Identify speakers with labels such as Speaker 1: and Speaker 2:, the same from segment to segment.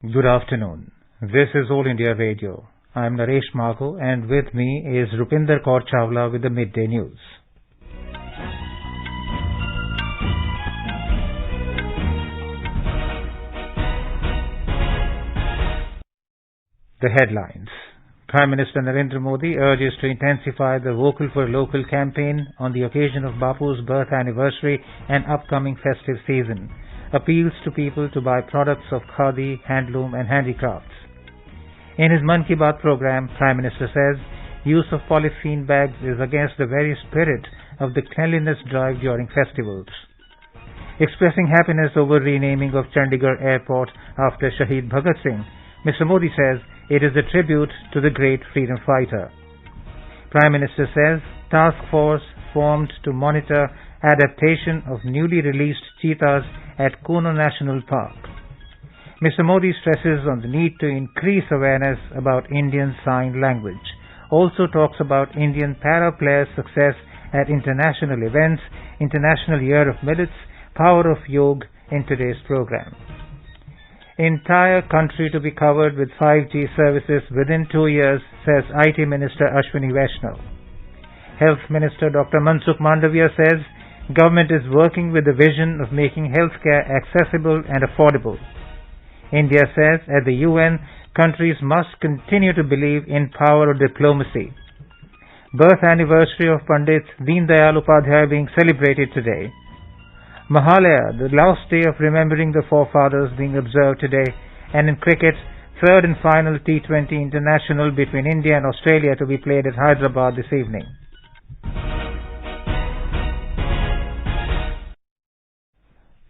Speaker 1: Good afternoon. This is All India Radio. I am Naresh Magho, and with me is Rupinder Kaur Chawla with the Midday News. The headlines. Prime Minister Narendra Modi urges to intensify the Vocal for Local campaign on the occasion of Bapu's birth anniversary and upcoming festive season. Appeals to people to buy products of khadi, handloom and handicrafts. In his Mann Ki Baat program, Prime Minister says use of polythene bags is against the very spirit of the cleanliness drive during festivals. Expressing happiness over renaming of Chandigarh Airport after Shahid Bhagat Singh, Mr. Modi says it is a tribute to the great freedom fighter. Prime Minister says task force formed to monitor adaptation of newly released cheetahs at Kuno National Park. Mr. Modi stresses on the need to increase awareness about Indian Sign Language. Also talks about Indian para players' success at international events, International Year of Millets, Power of Yoga in today's program. Entire country to be covered with 5G services within 2 years, says IT Minister Ashwini Vaishnav. Health Minister Dr. Mansukh Mandavia says government is working with the vision of making healthcare accessible and affordable. India says at the UN, countries must continue to believe in power of diplomacy. Birth anniversary of Pandit Deen Dayal Upadhyay being celebrated today. Mahalaya, the last day of remembering the forefathers, being observed today. And in cricket, third and final T20 international between India and Australia to be played at Hyderabad this evening.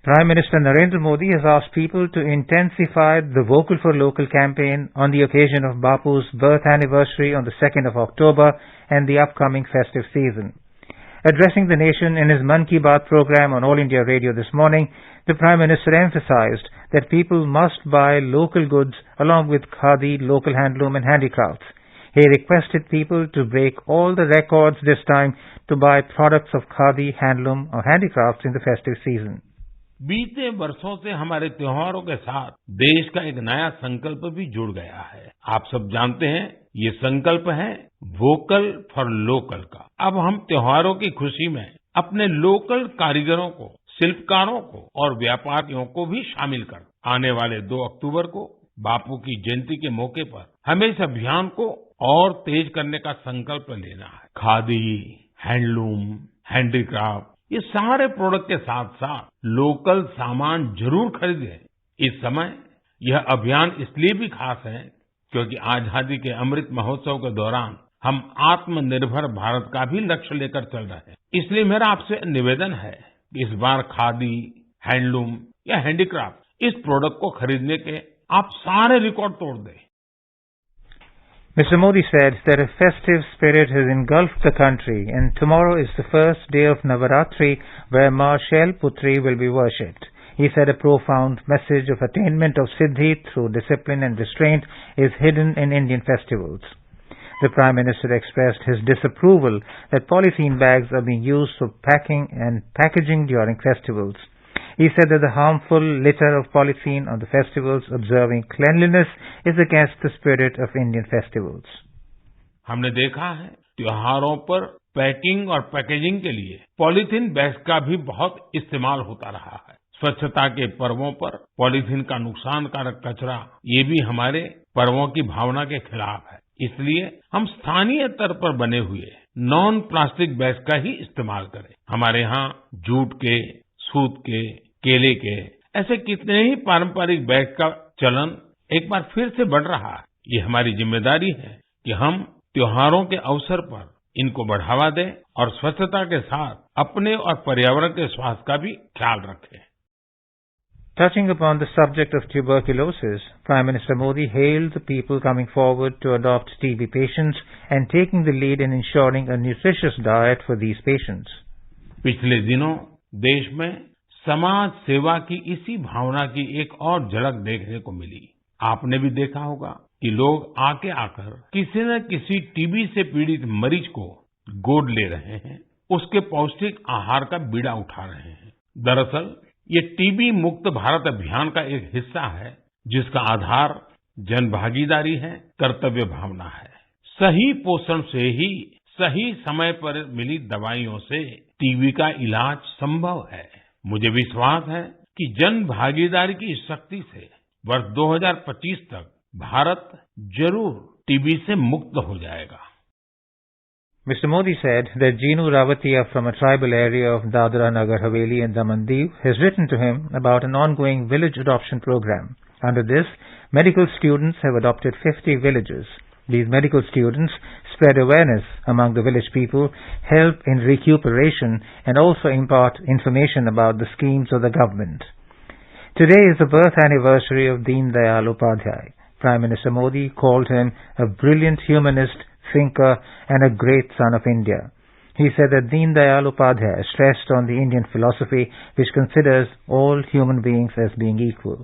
Speaker 1: Prime Minister Narendra Modi has asked people to intensify the Vocal for Local campaign on the occasion of Bapu's birth anniversary on the 2nd of October and the upcoming festive season. Addressing the nation in his Mann Ki Baat program on All India Radio this morning, the Prime Minister emphasized that people must buy local goods along with khadi, local handloom and handicrafts. He requested people to break all the records this time to buy products of khadi, handloom or handicrafts in the festive season.
Speaker 2: बीते वर्षों से हमारे त्योहारों के साथ देश का एक नया संकल्प भी जुड़ गया है। आप सब जानते हैं ये संकल्प है वोकल फॉर लोकल का। अब हम त्योहारों की खुशी में अपने लोकल कारीगरों को, शिल्पकारों को और व्यापारियों को भी शामिल कर आने वाले 2 अक्टूबर को बापू की जयंती के मौके पर हमें इस अभियान को और तेज करने का संकल्प लेना है। खादी, हैंडलूम, हैंडीक्राफ्ट ये सारे प्रोडक्ट के साथ साथ लोकल सामान जरूर खरीदें। इस समय यह अभियान इसलिए भी खास है क्योंकि आजादी के अमृत महोत्सव के दौरान हम आत्मनिर्भर भारत का भी लक्ष्य लेकर चल रहे हैं। इसलिए मेरा आपसे निवेदन है कि इस बार खादी, हैंडलूम या हैंडीक्राफ्ट इस प्रोडक्ट को खरीदने के आप सारे रिकॉर्ड तोड़ दें।
Speaker 1: Mr. Modi said that a festive spirit has engulfed the country and tomorrow is the first day of Navaratri where Ma Shailputri will be worshipped. He said a profound message of attainment of Siddhi through discipline and restraint is hidden in Indian festivals. The Prime Minister expressed his disapproval that polythene bags are being used for packing and packaging during festivals. He said that the harmful litter of polythene on the festivals observing cleanliness is against the spirit of Indian festivals.
Speaker 2: हमने देखा है त्योहारों पर packing और packaging के लिए polythene bags का भी बहुत इस्तेमाल होता रहा है। स्वच्छता के पर्वों पर पॉलीथीन का नुकसानकारक कचरा ये भी हमारे पर्वों की भावना के खिलाफ है। इसलिए हम स्थानीय स्तर पर बने हुए नॉन प्लास्टिक बैग्स का ही इस्तेमाल करें। हमारे यहाँ जूट के, सूत के, केले के ऐसे कितने ही पारंपरिक बैग का चलन एक बार फिर से बढ़ रहा है। ये हमारी जिम्मेदारी है कि हम त्योहारों के अवसर पर इनको बढ़ावा दें और स्वच्छता के साथ अपने और पर्यावरण के स्वास्थ्य का भी ख्याल रखें।
Speaker 1: Touching upon the subject of tuberculosis, Prime Minister Modi hailed the people coming forward to adopt TB patients and taking the lead in ensuring a nutritious diet for these patients.
Speaker 2: पिछले दिनों देश में समाज सेवा की इसी भावना की एक और झलक देखने को मिली। आपने भी देखा होगा कि लोग आके आकर किसी न किसी टीबी से पीड़ित मरीज को गोद ले रहे हैं, उसके पौष्टिक आहार का बीड़ा उठा रहे हैं। दरअसल ये टीबी मुक्त भारत अभियान का एक हिस्सा है जिसका आधार जन भागीदारी है, कर्तव्य भावना है। सही पोषण से ही सही समय पर मिली दवाइयों से टीबी का इलाज संभव है। मुझे विश्वास है कि जन भागीदारी की इस शक्ति से वर्ष 2025 तक भारत जरूर टीबी से मुक्त हो जाएगा।
Speaker 1: Mr. Modi said that Jinu Rawatiya from a tribal area of Dadra Nagar Haveli and Daman Diu has written to him about an ongoing village adoption program. Under this, medical students have adopted 50 villages. These medical students spread awareness among the village people, help in recuperation, and also impart information about the schemes of the government. Today is the birth anniversary of Deen Dayal Upadhyay. Prime Minister Modi called him a brilliant humanist, thinker, and a great son of India. He said that Deen Dayal Upadhyay stressed on the Indian philosophy which considers all human beings as being equal.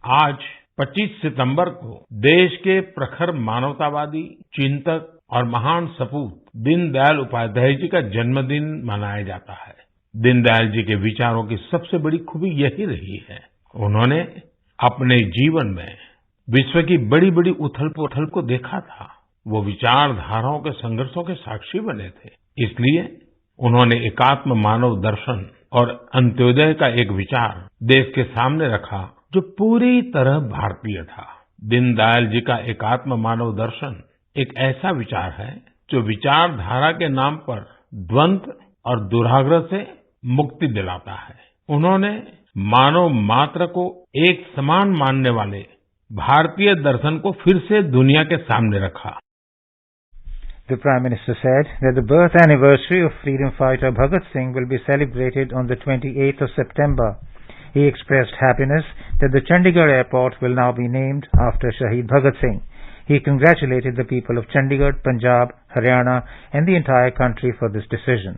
Speaker 2: आज 25 सितंबर को देश के प्रखर मानवतावादी चिंतक और महान सपूत दीनदयाल उपाध्याय जी का जन्मदिन मनाया जाता है। दीनदयाल जी के विचारों की सबसे बड़ी खूबी यही रही है, उन्होंने अपने जीवन में विश्व की बड़ी बड़ी उथल पुथल को देखा था। वो विचारधाराओं के संघर्षों के साक्षी बने थे। इसलिए उन्होंने एकात्म मानव दर्शन और अंत्योदय का एक विचार देश के सामने रखा जो पूरी तरह भारतीय था। दीनदयाल जी का एकात्म मानव दर्शन एक ऐसा विचार है जो विचारधारा के नाम पर द्वंद्व और दुराग्रह से मुक्ति दिलाता है। उन्होंने मानव मात्र को एक समान मानने वाले भारतीय दर्शन को फिर से दुनिया के सामने रखा।
Speaker 1: The Prime Minister said that the birth anniversary of freedom fighter Bhagat Singh will be celebrated on the 28th of September. He expressed happiness that the Chandigarh airport will now be named after Shaheed Bhagat Singh. He congratulated the people of Chandigarh, Punjab, Haryana and the entire country for this decision.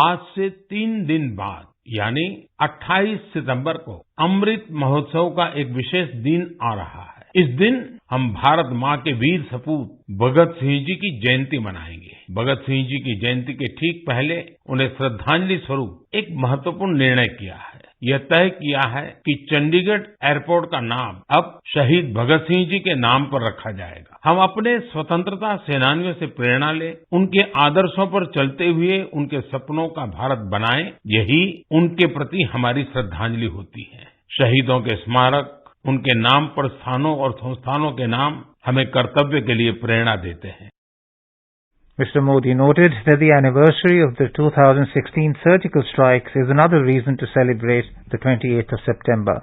Speaker 2: आज से 3 दिन बाद यानी 28 सितंबर को अमृत महोत्सव का एक विशेष दिन आ रहा है। इस दिन हम भारत माँ के वीर सपूत भगत सिंह जी की जयंती मनाएंगे। भगत सिंह जी की जयंती के ठीक पहले उन्हें श्रद्धांजलि स्वरूप एक महत्वपूर्ण निर्णय किया है। यह तय किया है कि चंडीगढ़ एयरपोर्ट का नाम अब शहीद भगत सिंह जी के नाम पर रखा जाएगा। हम अपने स्वतंत्रता सेनानियों से प्रेरणा लें, उनके आदर्शों पर चलते हुए उनके सपनों का भारत बनाएं, यही उनके प्रति हमारी श्रद्धांजलि होती है। शहीदों के स्मारक, उनके नाम पर स्थानों और संस्थानों के नाम हमें कर्तव्य के लिए प्रेरणा देते हैं।
Speaker 1: Mr. Modi noted that the anniversary of the 2016 surgical strikes is another reason to celebrate the 28th of September.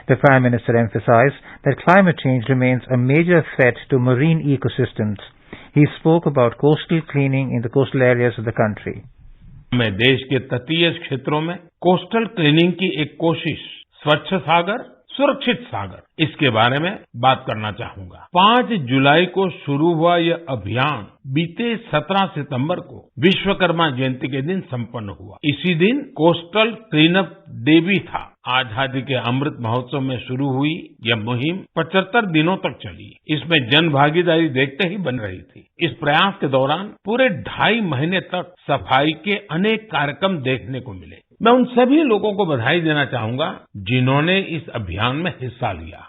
Speaker 1: The Prime Minister emphasized that climate change remains a major threat to marine ecosystems. He spoke about coastal cleaning in the coastal areas of the country.
Speaker 2: मैं देश के तटीय क्षेत्रों में coastal cleaning की एक कोशिश स्वच्छ सागर सुरक्षित सागर, इसके बारे में बात करना चाहूंगा। 5 जुलाई को शुरू हुआ यह अभियान बीते 17 सितंबर को विश्वकर्मा जयंती के दिन संपन्न हुआ। इसी दिन कोस्टल क्लीनअप डे भी था। आजादी के अमृत महोत्सव में शुरू हुई यह मुहिम 75 दिनों तक चली। इसमें जन भागीदारी देखते ही बन रही थी। इस प्रयास के दौरान पूरे 2.5 महीने तक सफाई के अनेक कार्यक्रम देखने को मिले। मैं उन सभी लोगों को बधाई देना चाहूंगा जिन्होंने इस अभियान में हिस्सा लिया।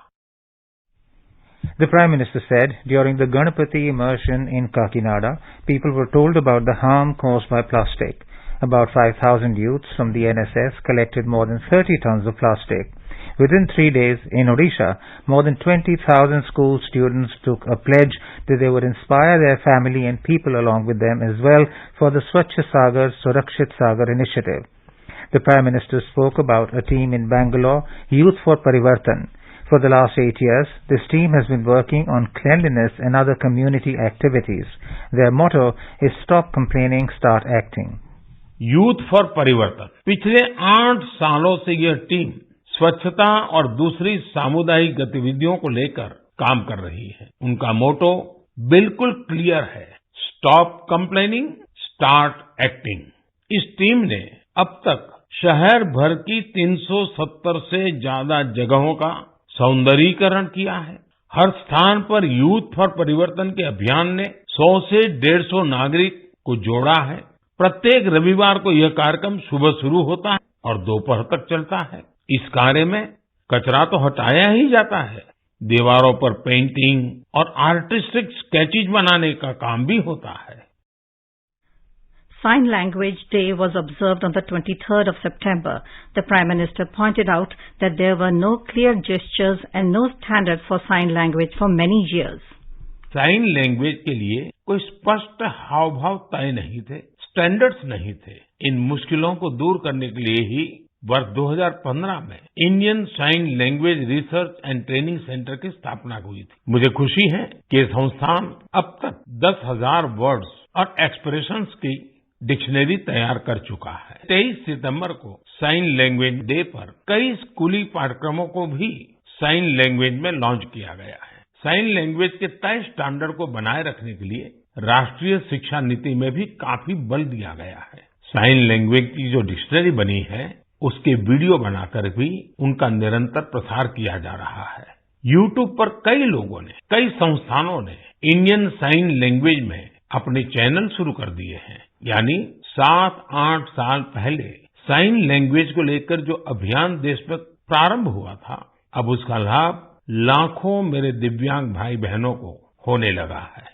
Speaker 1: The Prime Minister said during the Ganapati immersion in Kakinada, people were told about the harm caused by plastic. About 5,000 youths from the NSS collected more than 30 tons of plastic. Within 3 days, in Odisha, more than 20,000 school students took a pledge that they would inspire their family and people along with them as well for the Swachh Sagar Surakshit Sagar initiative. The Prime Minister spoke about a team in Bangalore, Youth for Parivartan. For the last 8 years, this team has been working on cleanliness and other community activities. Their motto is Stop Complaining, Start Acting.
Speaker 2: Youth for परिवर्तन। पिछले 8 सालों से यह team स्वच्छता और दूसरी सामुदायिक गतिविधियों को लेकर काम कर रही है। उनका मोटो बिल्कुल क्लियर है, स्टॉप कंप्लेनिंग, स्टार्ट एक्टिंग। इस टीम ने अब तक शहर भर की 370 से ज्यादा जगहों का सौंदर्यीकरण किया है। हर स्थान पर यूथ फॉर परिवर्तन के अभियान ने 100 से 150 नागरिक को जोड़ा है। प्रत्येक रविवार को यह कार्यक्रम सुबह शुरू होता है और दोपहर तक चलता है। इस कार्य में कचरा तो हटाया ही जाता है, दीवारों पर पेंटिंग और आर्टिस्टिक स्केचेस बनाने का काम भी होता है।
Speaker 3: Sign Language Day was observed on the 23rd of September. The Prime Minister pointed out that there were no clear gestures and no standard for sign language for many years.
Speaker 2: Sign language के लिए कोई स्पष्ट हाव भाव तय नहीं थे, standards नहीं थे। इन मुश्किलों को दूर करने के लिए ही वर्ष 2015 में Indian sign language research and training centre की स्थापना हुई थी। मुझे खुशी है कि ये संस्थान अब तक 10,000 वर्ड्स और एक्सप्रेशंस की डिक्शनरी तैयार कर चुका है। 23 सितंबर को साइन लैंग्वेज डे पर कई स्कूली पाठ्यक्रमों को भी साइन लैंग्वेज में लॉन्च किया गया है। साइन लैंग्वेज के तय स्टैंडर्ड को बनाए रखने के लिए राष्ट्रीय शिक्षा नीति में भी काफी बल दिया गया है। साइन लैंग्वेज की जो डिक्शनरी बनी है, उसके वीडियो बनाकर भी उनका निरंतर प्रसार किया जा रहा है। YouTube पर कई लोगों ने, कई संस्थानों ने इंडियन साइन लैंग्वेज में अपने चैनल शुरू कर दिए हैं। यानी 7-8 साल पहले साइन लैंग्वेज को लेकर जो अभियान देश में प्रारंभ हुआ था, अब उसका लाभ लाखों मेरे दिव्यांग भाई बहनों को होने लगा है।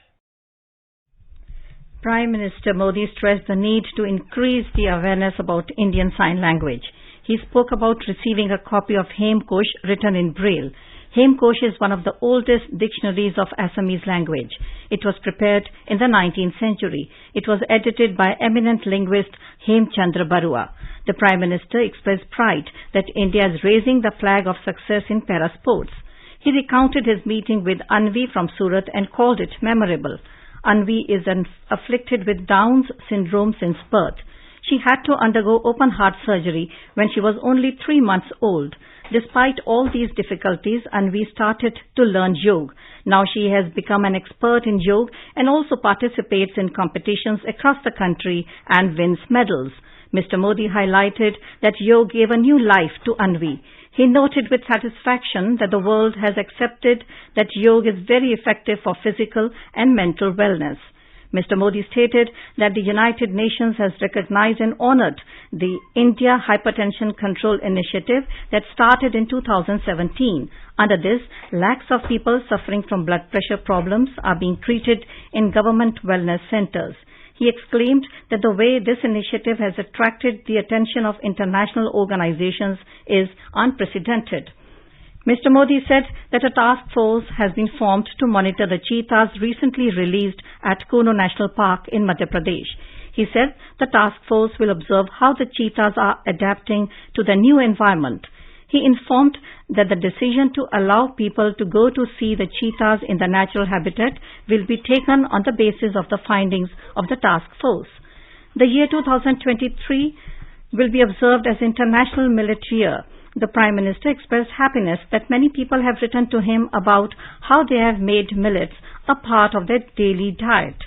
Speaker 3: Prime Minister Modi stressed the need to increase the awareness about Indian Sign Language. He spoke about receiving a copy of Hemkosh written in Braille. Hemkosh is one of the oldest dictionaries of Assamese language. It was prepared in the 19th century. It was edited by eminent linguist Hemchandra Barua. The Prime Minister expressed pride that India is raising the flag of success in para-sports. He recounted his meeting with Anvi from Surat and called it memorable. Anvi is afflicted with Down's syndrome since birth. She had to undergo open heart surgery when she was only 3 months old. Despite all these difficulties, Anvi started to learn yoga. Now she has become an expert in yoga and also participates in competitions across the country and wins medals. Mr. Modi highlighted that yoga gave a new life to Anvi. He noted with satisfaction that the world has accepted that yoga is very effective for physical and mental wellness. Mr. Modi stated that the United Nations has recognized and honored the India Hypertension Control Initiative that started in 2017. Under this, lakhs of people suffering from blood pressure problems are being treated in government wellness centers. He exclaimed that the way this initiative has attracted the attention of international organizations is unprecedented. Mr. Modi said that a task force has been formed to monitor the cheetahs recently released at Kuno National Park in Madhya Pradesh. He said the task force will observe how the cheetahs are adapting to the new environment. He informed that the decision to allow people to go to see the cheetahs in the natural habitat will be taken on the basis of the findings of the task force. The year 2023 will be observed as International Millet Year. The Prime Minister expressed happiness that many people have written to him about how they have made millets a part of their daily diet.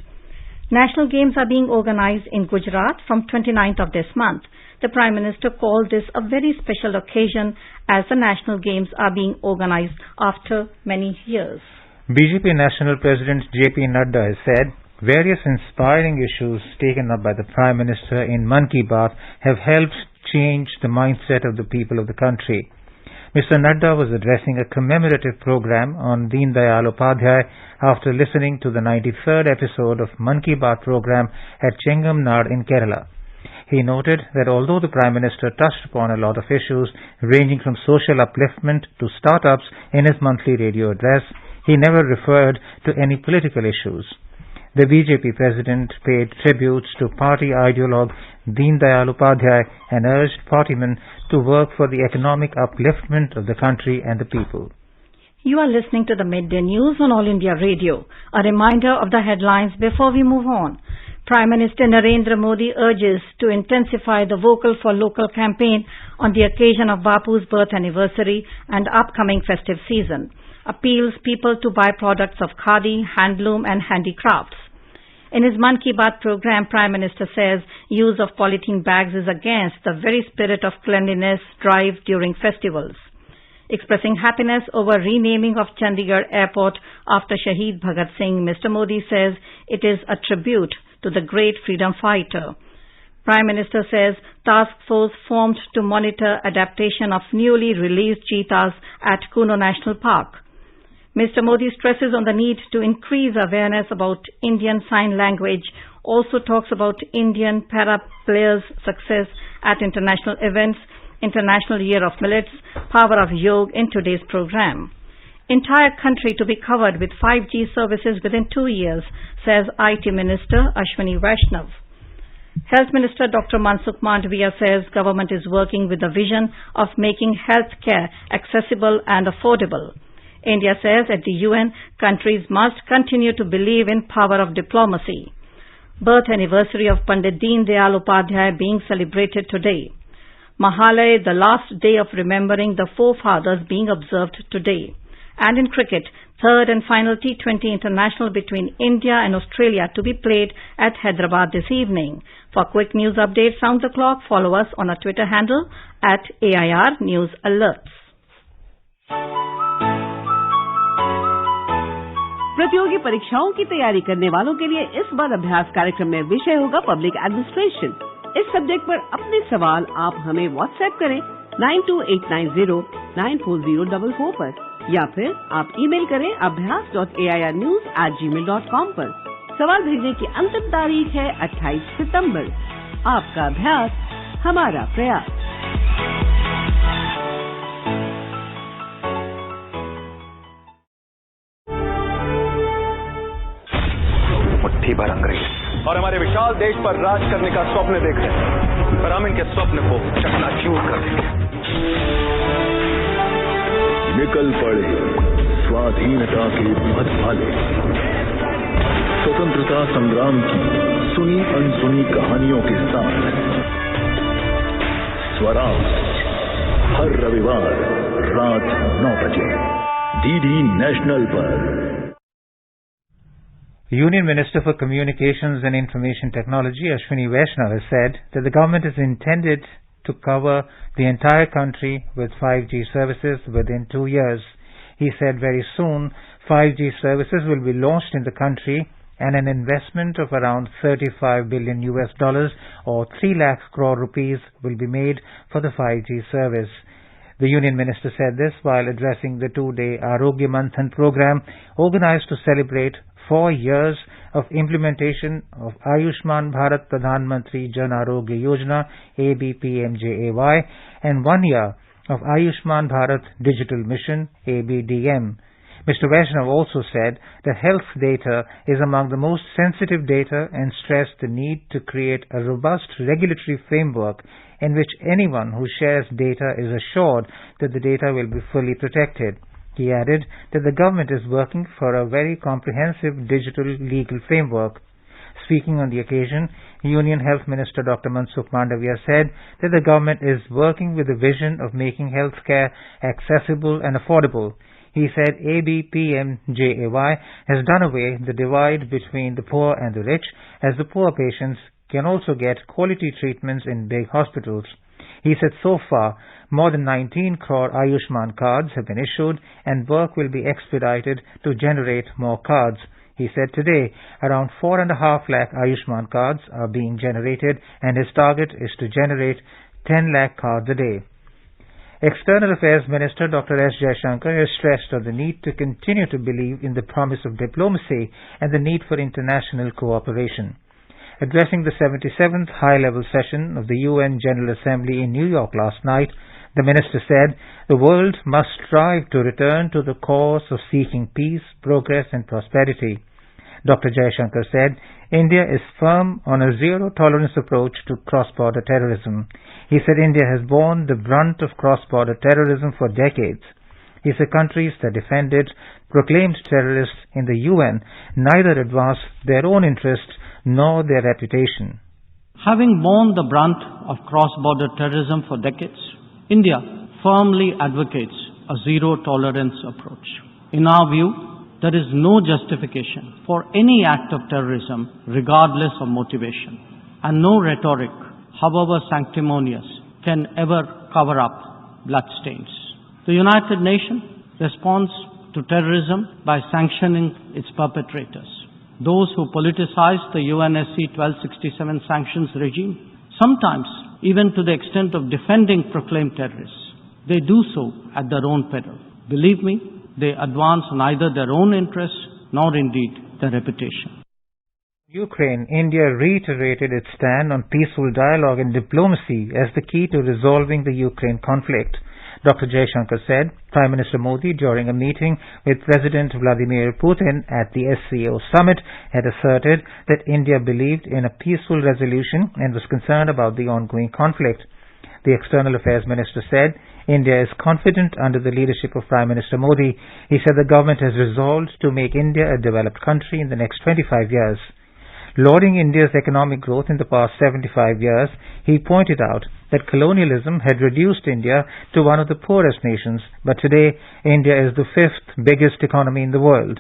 Speaker 3: National Games are being organized in Gujarat from 29th of this month. The Prime Minister called this a very special occasion as the National Games are being organized after many years.
Speaker 1: BJP National President JP Nadda has said various inspiring issues taken up by the Prime Minister in Mann Ki Baat have helped change the mindset of the people of the country. Mr. Nadda was addressing a commemorative program on Deen Dayal Upadhyay after listening to the 93rd episode of Mann Ki Baat program at Chengamnad in Kerala. He noted that although the Prime Minister touched upon a lot of issues ranging from social upliftment to startups in his monthly radio address, he never referred to any political issues. The BJP president paid tributes to party ideologue Deen Dayal Upadhyay and urged partymen to work for the economic upliftment of the country and the people.
Speaker 3: You are listening to the Midday News on All India Radio. A reminder of the headlines before we move on. Prime Minister Narendra Modi urges to intensify the Vocal for Local campaign on the occasion of Bapu's birth anniversary and upcoming festive season. Appeals people to buy products of khadi, handloom and handicrafts. In his Mann Ki Baat program, Prime Minister says use of polythene bags is against the very spirit of cleanliness drive during festivals. Expressing happiness over renaming of Chandigarh Airport after Shaheed Bhagat Singh, Mr. Modi says it is a tribute to the great freedom fighter. Prime Minister says task force formed to monitor adaptation of newly released cheetahs at Kuno National Park. Mr. Modi stresses on the need to increase awareness about Indian Sign Language, also talks about Indian para players' success at international events, International Year of Millets, Power of Yoga in today's program. Entire country to be covered with 5G services within 2 years, says IT Minister Ashwini Vaishnav. Health Minister Dr. Mansukh Mandavia says government is working with the vision of making health care accessible and affordable. India says at the UN, countries must continue to believe in power of diplomacy. Birth anniversary of Pandit Deen Dayal Upadhyay being celebrated today. Mahalay, the last day of remembering the forefathers, being observed today. And in cricket, third and final T20 international between India and Australia to be played at Hyderabad this evening. For quick news updates round the clock, follow us on our Twitter handle at AIR News Alerts.
Speaker 4: प्रतियोगी परीक्षाओं की तैयारी करने वालों के लिए इस बार अभ्यास कार्यक्रम में विषय होगा पब्लिक एडमिनिस्ट्रेशन। इस सब्जेक्ट पर अपने सवाल आप हमें व्हाट्सएप करें 9289094044 पर या फिर आप ईमेल करें abhyas.airnews@gmail.com पर। सवाल भेजने की अंतिम तारीख है 28 सितंबर। आपका अभ्यास हमारा प्रयास।
Speaker 5: मुट्ठी भर अंग्रेज और हमारे विशाल देश पर राज करने का स्वप्न देख रहे हैं, पर हम इनके स्वप्न को चकनाचूर कर देंगे।
Speaker 6: निकल पड़े स्वाधीनता के पथ भाले, स्वतंत्रता संग्राम की सुनी अनसुनी कहानियों के साथ स्वराज हर रविवार रात 9 बजे डीडी नेशनल पर।
Speaker 1: Union Minister for Communications and Information Technology Ashwini Vaishnav has said that the government is intended to cover the entire country with 5G services within 2 years. He said very soon 5G services will be launched in the country and an investment of around $35 billion or 3 lakh crore rupees will be made for the 5G service. The Union Minister said this while addressing the 2-day Arogya Manthan program organized to celebrate 4 years of implementation of Ayushman Bharat Pradhan Mantri Jan Arogya Yojana ABPMJAY and 1 year of Ayushman Bharat Digital Mission ABDM. Mr. Vaishnav also said that health data is among the most sensitive data and stressed the need to create a robust regulatory framework in which anyone who shares data is assured that the data will be fully protected. He added that the government is working for a very comprehensive digital legal framework. Speaking on the occasion, Union Health Minister Dr. Mansukh Mandavia said that the government is working with the vision of making healthcare accessible and affordable. He said ABPMJAY has done away the divide between the poor and the rich, as the poor patients can also get quality treatments in big hospitals. He said so far, more than 19 crore Ayushman cards have been issued and work will be expedited to generate more cards. He said today, around 4.5 lakh Ayushman cards are being generated and his target is to generate 10 lakh cards a day. External Affairs Minister Dr. S. Jaishankar has stressed on the need to continue to believe in the promise of diplomacy and the need for international cooperation. Addressing the 77th high-level session of the UN General Assembly in New York last night, the minister said the world must strive to return to the course of seeking peace, progress and prosperity. Dr. Jaishankar said India is firm on a zero-tolerance approach to cross-border terrorism. He said India has borne the brunt of cross-border terrorism for decades. He said countries that defended proclaimed terrorists in the UN neither advanced their own interests nor their reputation.
Speaker 7: Having borne the brunt of cross-border terrorism for decades, India firmly advocates a zero-tolerance approach. In our view, there is no justification for any act of terrorism regardless of motivation, and no rhetoric, however sanctimonious, can ever cover up bloodstains. The United Nations responds to terrorism by sanctioning its perpetrators. Those who politicized the UNSC 1267 sanctions regime sometimes even to the extent of defending proclaimed terrorists. They do so at their own peril. Believe me, they advance neither their own interests nor indeed their reputation.
Speaker 1: Ukraine, India reiterated its stand on peaceful dialogue and diplomacy as the key to resolving the Ukraine conflict. Dr. Jaishankar said Prime Minister Modi, during a meeting with President Vladimir Putin at the SCO summit, had asserted that India believed in a peaceful resolution and was concerned about the ongoing conflict. The External Affairs Minister said India is confident under the leadership of Prime Minister Modi. He said the government has resolved to make India a developed country in the next 25 years. Lauding India's economic growth in the past 75 years, he pointed out that colonialism had reduced India to one of the poorest nations, but today India is the fifth biggest economy in the world.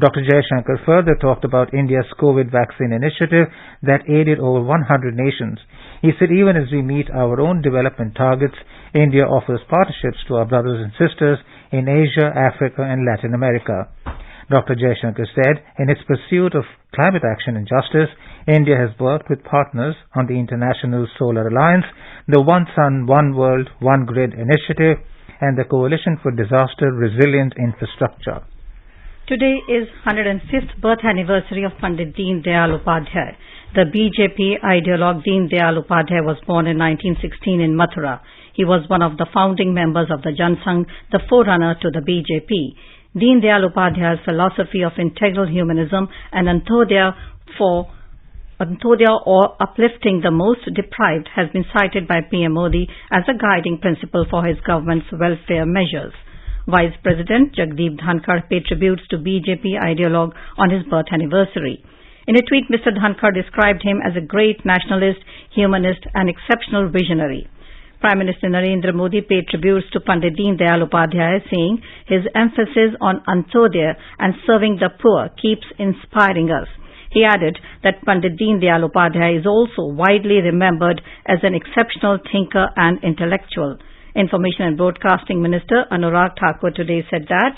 Speaker 1: Dr. Jaishankar further talked about India's COVID vaccine initiative that aided over 100 nations. He said even as we meet our own development targets, India offers partnerships to our brothers and sisters in Asia, Africa and Latin America. Dr. Jaishankar said, in its pursuit of climate action and justice, India has worked with partners on the International Solar Alliance, the One Sun, One World, One Grid initiative, and the Coalition for Disaster Resilient Infrastructure.
Speaker 3: Today is 105th birth anniversary of Pandit Deen Dayal Upadhyay. The BJP ideologue Deen Dayal Upadhyay was born in 1916 in Mathura. He was one of the founding members of the Jan Sangh, the forerunner to the BJP. Deen Dayal Upadhyay's philosophy of integral humanism and Antodaya or uplifting the most deprived has been cited by PM Modi as a guiding principle for his government's welfare measures. Vice President Jagdeep Dhankar paid tributes to BJP ideologue on his birth anniversary. In a tweet, Mr. Dhankar described him as a great nationalist, humanist and exceptional visionary. Prime Minister Narendra Modi paid tributes to Pandit Deen Dayal Upadhyay, saying his emphasis on Antodaya and serving the poor keeps inspiring us. He added that Pandit Deen Dayal Upadhyay is also widely remembered as an exceptional thinker and intellectual. Information and Broadcasting Minister Anurag Thakur today said that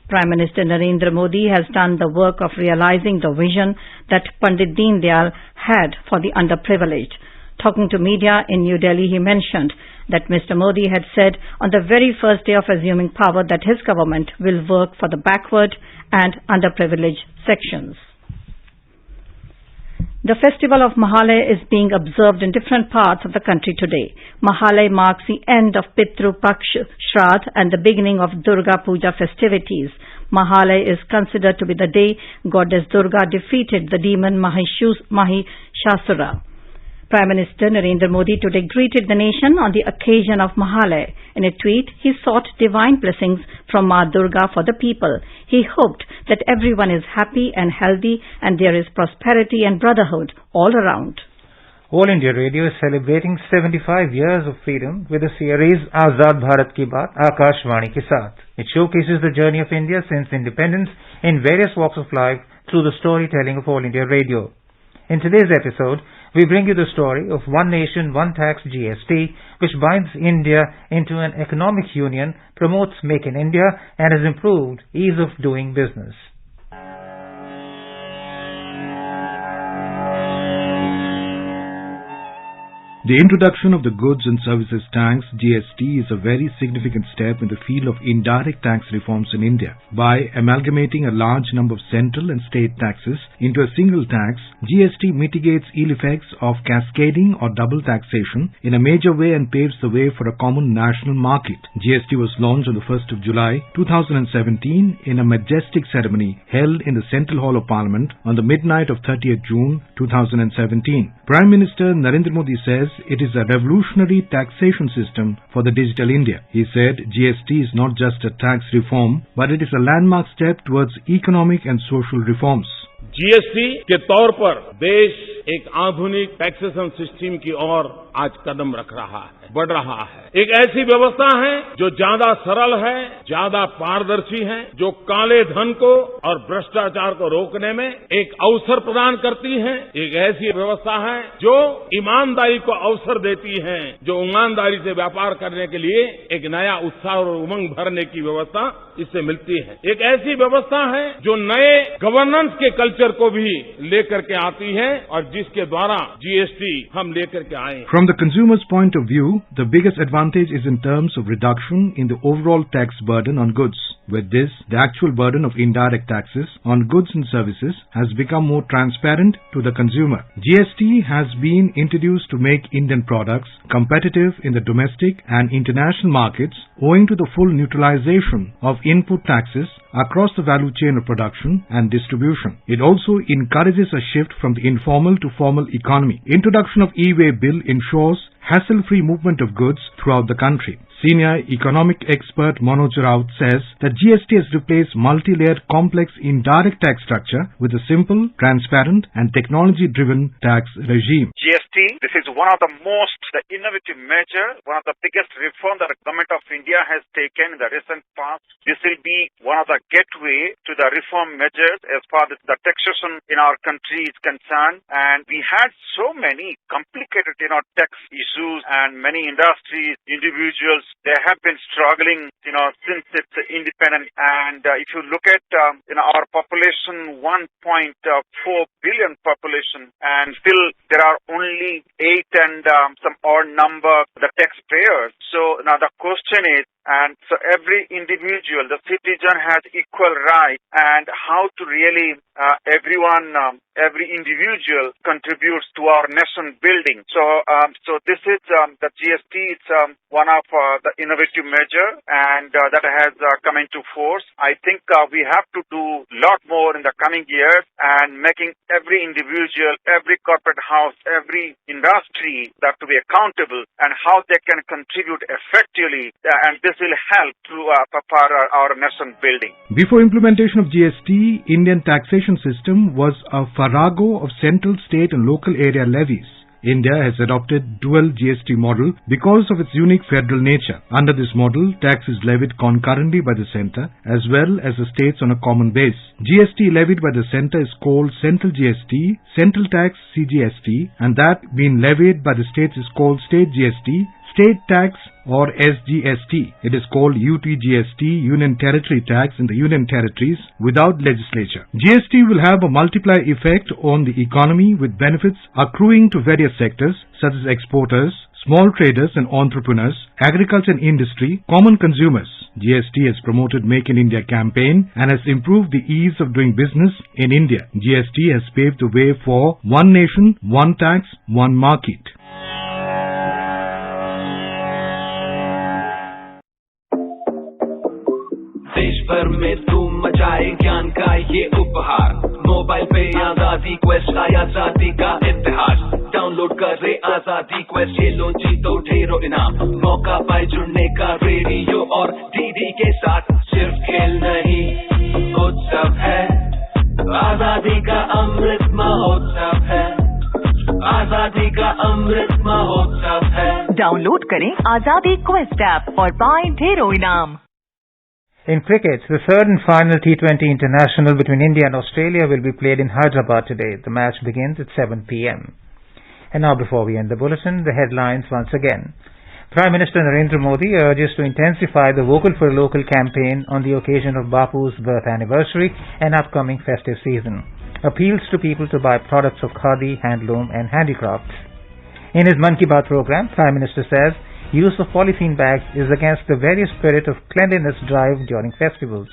Speaker 3: Prime Minister Narendra Modi has done the work of realizing the vision that Pandit Deen Dayal had for the underprivileged. Talking to media in New Delhi, he mentioned that Mr. Modi had said on the very first day of assuming power that his government will work for the backward and underprivileged sections. The festival of Mahalaya is being observed in different parts of the country today. Mahalaya marks the end of Pitru Paksh Shraddh and the beginning of Durga Puja festivities. Mahalaya is considered to be the day goddess Durga defeated the demon Mahishasura. Prime Minister Narendra Modi today greeted the nation on the occasion of Mahalaya. In a tweet, he sought divine blessings from Ma Durga for the people. He hoped that everyone is happy and healthy and there is prosperity and brotherhood all around.
Speaker 1: All India Radio is celebrating 75 years of freedom with the series Azad Bharat Ki Baat Akashvani Ke Saath. It showcases the journey of India since independence in various walks of life through the storytelling of All India Radio. In today's episode, we bring you the story of One Nation, One Tax GST, which binds India into an economic union, promotes Make in India, and has improved ease of doing business.
Speaker 8: The introduction of the Goods and Services Tax (GST) is a very significant step in the field of indirect tax reforms in India. By amalgamating a large number of central and state taxes into a single tax, GST mitigates ill effects of cascading or double taxation in a major way and paves the way for a common national market. GST was launched on the 1st of July 2017 in a majestic ceremony held in the Central Hall of Parliament on the midnight of 30th June 2017. Prime Minister Narendra Modi says it is a revolutionary taxation system for the digital India. He said GST is not just a tax reform, but it is a landmark step towards economic and social reforms.
Speaker 2: GST के तौर पर देश एक आधुनिक taxation system की ओर आज कदम रख रहा है, बढ़ रहा है। एक ऐसी व्यवस्था है जो ज्यादा सरल है, ज्यादा पारदर्शी है, जो काले धन को और भ्रष्टाचार को रोकने में एक अवसर प्रदान करती है। एक ऐसी व्यवस्था है जो ईमानदारी को अवसर देती है, जो ईमानदारी से व्यापार करने के लिए एक नया उत्साह और उमंग भरने की व्यवस्था इससे मिलती है। एक ऐसी व्यवस्था है जो नए गवर्नेंस के कल्चर को भी लेकर के आती है और जिसके द्वारा जीएसटी हम लेकर के आए।
Speaker 8: From the consumer's point of view, the biggest advantage is in terms of reduction in the overall tax burden on goods. With this, the actual burden of indirect taxes on goods and services has become more transparent to the consumer. GST has been introduced to make Indian products competitive in the domestic and international markets owing to the full neutralization of input taxes across the value chain of production and distribution. It also encourages a shift from the informal to formal economy. Introduction of e-way bill ensures hassle-free movement of goods throughout the country. Senior economic expert Manoj Raut says that GST has replaced multi-layered complex indirect tax structure with a simple, transparent and technology-driven tax regime.
Speaker 9: GST, this is one of the most innovative measure, one of the biggest reform that the government of India has taken in the recent past. This will be one of the gateway to the reform measures as far as the taxation in our country is concerned. And we had so many complicated, tax issues and many industries, individuals, they have been struggling, since its independence. And if you look at, our population, 1.4 billion population, and still there are only 8 and some odd number the taxpayers. So now the question is, and so every individual, the citizen has equal right, and how to really everyone, every individual contributes to our nation building. So this is the GST. It's one of the innovative measure, and that has come into force. I think we have to do a lot more in the coming years, and making every individual, every corporate house, every industry that to be accountable, and how they can contribute effectively, and this will help to for our nation building.
Speaker 8: Before implementation of GST, Indian taxation system was a farrago of central, state and local area levies. India has adopted dual GST model because of its unique federal nature. Under this model, tax is levied concurrently by the centre as well as the states on a common base. GST levied by the centre is called Central GST, Central Tax CGST, and that being levied by the states is called State GST, State Tax or SGST. It is called UTGST, Union Territory Tax in the Union Territories without legislature. GST will have a multiplier effect on the economy with benefits accruing to various sectors such as exporters, small traders and entrepreneurs, agriculture and industry, common consumers. GST has promoted Make in India campaign and has improved the ease of doing business in India. GST has paved the way for one nation, one tax, one market.
Speaker 10: देश भर में धूम मचाए ज्ञान का ये उपहार, mobile पे आजादी क्वेस्ट आया आजादी का इतिहास। डाउनलोड करे आजादी क्वेस्ट, ये लो जीतो ढेरों इनाम, मौका पाए जुड़ने का रेडियो और डीडी के साथ। सिर्फ खेल नहीं उत्सव है, आजादी का अमृत महोत्सव है, आजादी का अमृत महोत्सव है।
Speaker 11: डाउनलोड करें आजादी क्वेस्ट ऐप और पाएं ढेरों इनाम।
Speaker 1: In cricket, the third and final T20 international between India and Australia will be played in Hyderabad today. The match begins at 7 p.m. And now, before we end the bulletin, the headlines once again. Prime Minister Narendra Modi urges to intensify the Vocal for Local campaign on the occasion of Bapu's birth anniversary and upcoming festive season. Appeals to people to buy products of khadi, handloom and handicrafts. In his Mann Ki Baat program, Prime Minister says use of polythene bags is against the very spirit of cleanliness drive during festivals.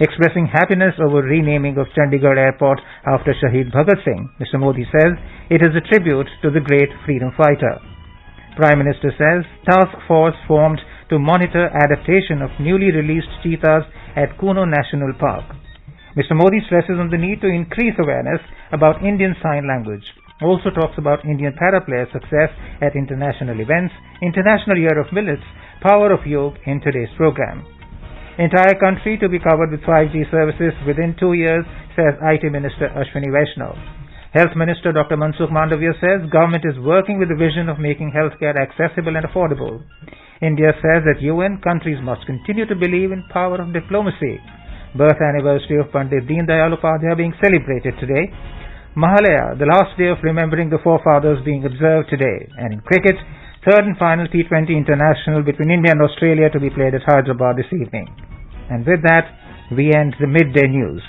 Speaker 1: Expressing happiness over renaming of Chandigarh Airport after Shaheed Bhagat Singh, Mr. Modi says it is a tribute to the great freedom fighter. Prime Minister says task force formed to monitor adaptation of newly released cheetahs at Kuno National Park. Mr. Modi stresses on the need to increase awareness about Indian Sign Language. Also talks about Indian para player success at international events, International Year of Millets, Power of Yoga in today's program. Entire country to be covered with 5G services within 2 years, says IT Minister Ashwini Vaishnaw. Health Minister Dr. Mansukh Mandavia says government is working with the vision of making healthcare accessible and affordable. India says at UN countries must continue to believe in power of diplomacy. Birth anniversary of Pandit Deen Dayal Upadhyaya being celebrated today. Mahalaya, the last day of remembering the forefathers, being observed today. And in cricket, third and final T20 international between India and Australia to be played at Hyderabad this evening. And with that, we end the midday news.